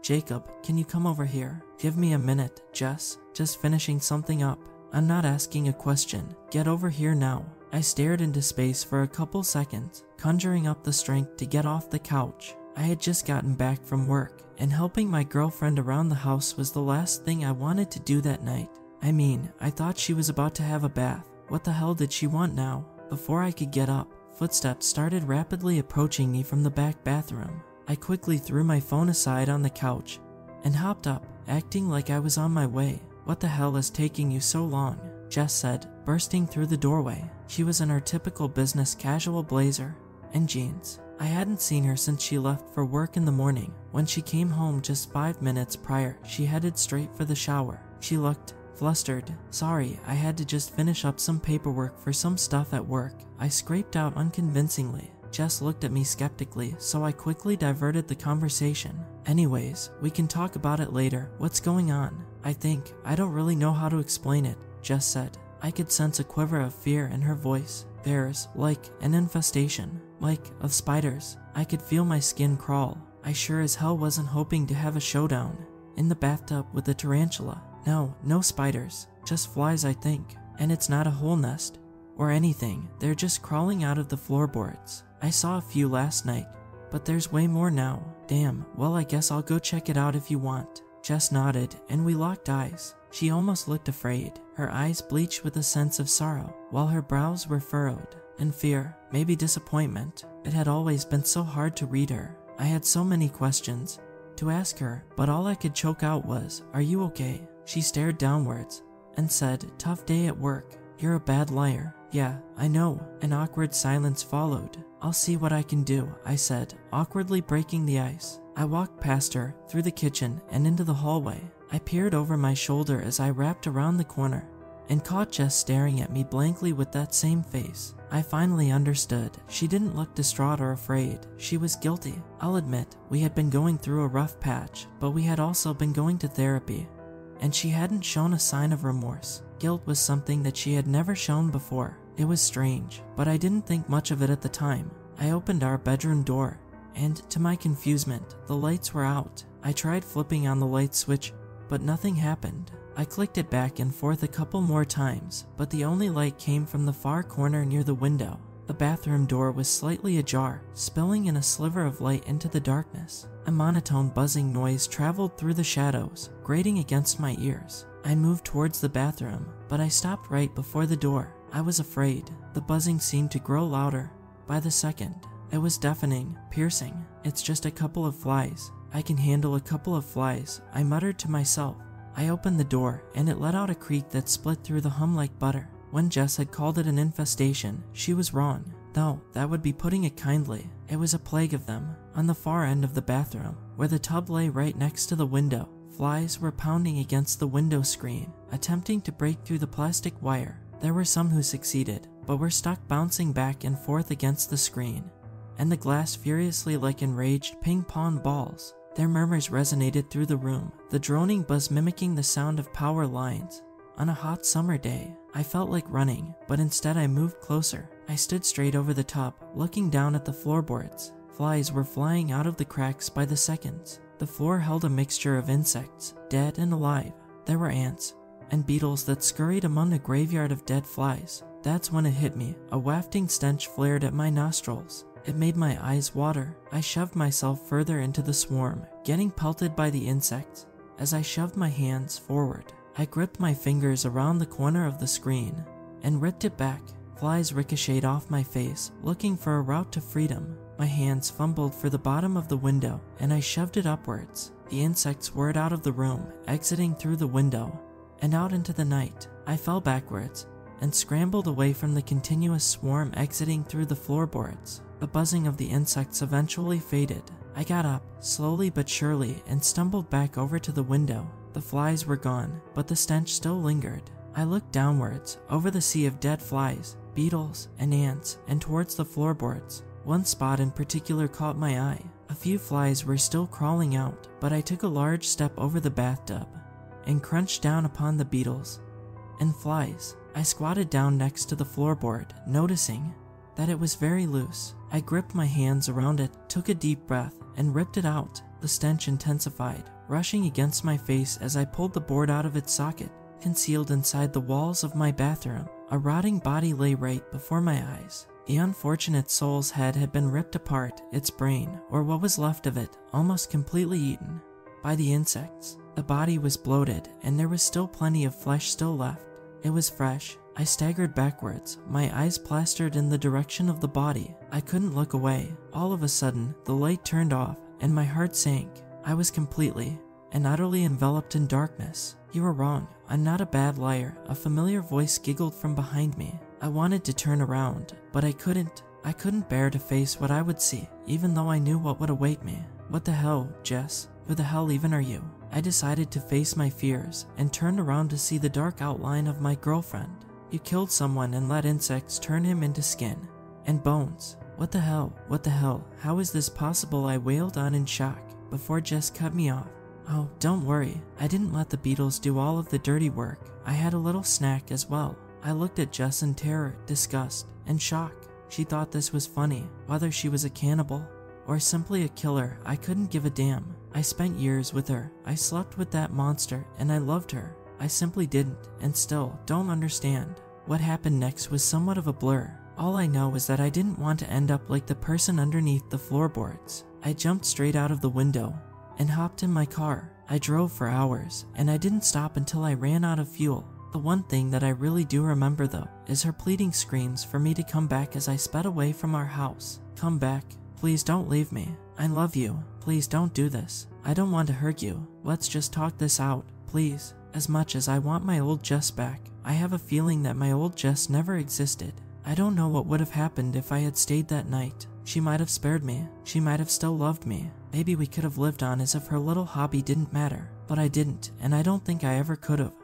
Jacob, can you come over here? Give me a minute, Jess. Just finishing something up. I'm not asking a question. Get over here now. I stared into space for a couple seconds, conjuring up the strength to get off the couch. I had just gotten back from work, and helping my girlfriend around the house was the last thing I wanted to do that night. I mean, I thought she was about to have a bath. What the hell did she want now? Before I could get up, footsteps started rapidly approaching me from the back bathroom. I quickly threw my phone aside on the couch and hopped up, acting like I was on my way. What the hell is taking you so long? Jess said, bursting through the doorway. She was in her typical business casual blazer and jeans. I hadn't seen her since she left for work in the morning. When she came home just 5 minutes prior, she headed straight for the shower. She looked flustered. Sorry, I had to just finish up some paperwork for some stuff at work, I scraped out unconvincingly. Jess looked at me skeptically, so I quickly diverted the conversation. Anyways, we can talk about it later. What's going on? I don't really know how to explain it, Jess said. I could sense a quiver of fear in her voice. There's, like, an infestation. Like, of spiders. I could feel my skin crawl. I sure as hell wasn't hoping to have a showdown in the bathtub with a tarantula. No spiders. Just flies, I think. And it's not a whole nest or anything. They're just crawling out of the floorboards. I saw a few last night, but there's way more now. Damn, well I guess I'll go check it out if you want. Jess nodded, and we locked eyes. She almost looked afraid, her eyes bleached with a sense of sorrow, while her brows were furrowed. And fear, maybe disappointment. It had always been so hard to read her. I had so many questions to ask her, but all I could choke out was, "Are you okay?" She stared downwards and said, "Tough day at work. You're a bad liar." "Yeah, I know." An awkward silence followed. "I'll see what I can do," I said, awkwardly breaking the ice. I walked past her, through the kitchen, and into the hallway. I peered over my shoulder as I wrapped around the corner and caught Jess staring at me blankly with that same face. I finally understood. She didn't look distraught or afraid. She was guilty. I'll admit, we had been going through a rough patch, but we had also been going to therapy, and she hadn't shown a sign of remorse. Guilt was something that she had never shown before. It was strange, but I didn't think much of it at the time. I opened our bedroom door, and to my confusement, the lights were out. I tried flipping on the light switch, but nothing happened. I clicked it back and forth a couple more times, but the only light came from the far corner near the window. The bathroom door was slightly ajar, spilling in a sliver of light into the darkness. A monotone buzzing noise traveled through the shadows, grating against my ears. I moved towards the bathroom, but I stopped right before the door. I was afraid. The buzzing seemed to grow louder by the second. It was deafening, piercing. "It's just a couple of flies. I can handle a couple of flies," I muttered to myself. I opened the door, and it let out a creak that split through the hum like butter. When Jess had called it an infestation, she was wrong. No, that would be putting it kindly. It was a plague of them. On the far end of the bathroom, where the tub lay right next to the window, flies were pounding against the window screen, attempting to break through the plastic wire. There were some who succeeded, but were stuck bouncing back and forth against the screen, and the glass furiously like enraged ping-pong balls. Their murmurs resonated through the room, the droning buzz mimicking the sound of power lines. On a hot summer day, I felt like running, but instead I moved closer. I stood straight over the tub, looking down at the floorboards. Flies were flying out of the cracks by the seconds. The floor held a mixture of insects, dead and alive. There were ants and beetles that scurried among a graveyard of dead flies. That's when it hit me. A wafting stench flared at my nostrils. It made my eyes water. I shoved myself further into the swarm, getting pelted by the insects. As I shoved my hands forward, I gripped my fingers around the corner of the screen and ripped it back. Flies ricocheted off my face, looking for a route to freedom. My hands fumbled for the bottom of the window, and I shoved it upwards. The insects whirred out of the room, exiting through the window and out into the night. I fell backwards and scrambled away from the continuous swarm exiting through the floorboards. The buzzing of the insects eventually faded. I got up, slowly but surely, and stumbled back over to the window. The flies were gone, but the stench still lingered. I looked downwards, over the sea of dead flies, beetles, and ants, and towards the floorboards. One spot in particular caught my eye. A few flies were still crawling out, but I took a large step over the bathtub and crunched down upon the beetles and flies. I squatted down next to the floorboard, noticing that it was very loose. I gripped my hands around it, took a deep breath, and ripped it out. The stench intensified, rushing against my face as I pulled the board out of its socket. Concealed inside the walls of my bathroom, a rotting body lay right before my eyes. The unfortunate soul's head had been ripped apart, its brain, or what was left of it, almost completely eaten by the insects. The body was bloated, and there was still plenty of flesh still left. It was fresh. I staggered backwards, my eyes plastered in the direction of the body. I couldn't look away. All of a sudden, the light turned off, and my heart sank. I was completely and utterly enveloped in darkness. You were wrong. I'm not a bad liar. A familiar voice giggled from behind me. I wanted to turn around, but I couldn't. I couldn't bear to face what I would see, even though I knew what would await me. What the hell, Jess? Who the hell even are you? I decided to face my fears and turned around to see the dark outline of my girlfriend. You killed someone and let insects turn him into skin and bones. What the hell? What the hell? How is this possible? I wailed on in shock before Jess cut me off. Oh, don't worry. I didn't let the beetles do all of the dirty work. I had a little snack as well. I looked at Jess in terror, disgust, and shock. She thought this was funny. Whether she was a cannibal or simply a killer, I couldn't give a damn. I spent years with her. I slept with that monster, and I loved her. I simply didn't, and still don't understand. What happened next was somewhat of a blur. All I know is that I didn't want to end up like the person underneath the floorboards. I jumped straight out of the window and hopped in my car. I drove for hours, and I didn't stop until I ran out of fuel. The one thing that I really do remember though is her pleading screams for me to come back as I sped away from our house. Come back. Please don't leave me. I love you. Please don't do this. I don't want to hurt you. Let's just talk this out, please. As much as I want my old Jess back, I have a feeling that my old Jess never existed. I don't know what would have happened if I had stayed that night. She might have spared me. She might have still loved me. Maybe we could have lived on as if her little hobby didn't matter. But I didn't, and I don't think I ever could have.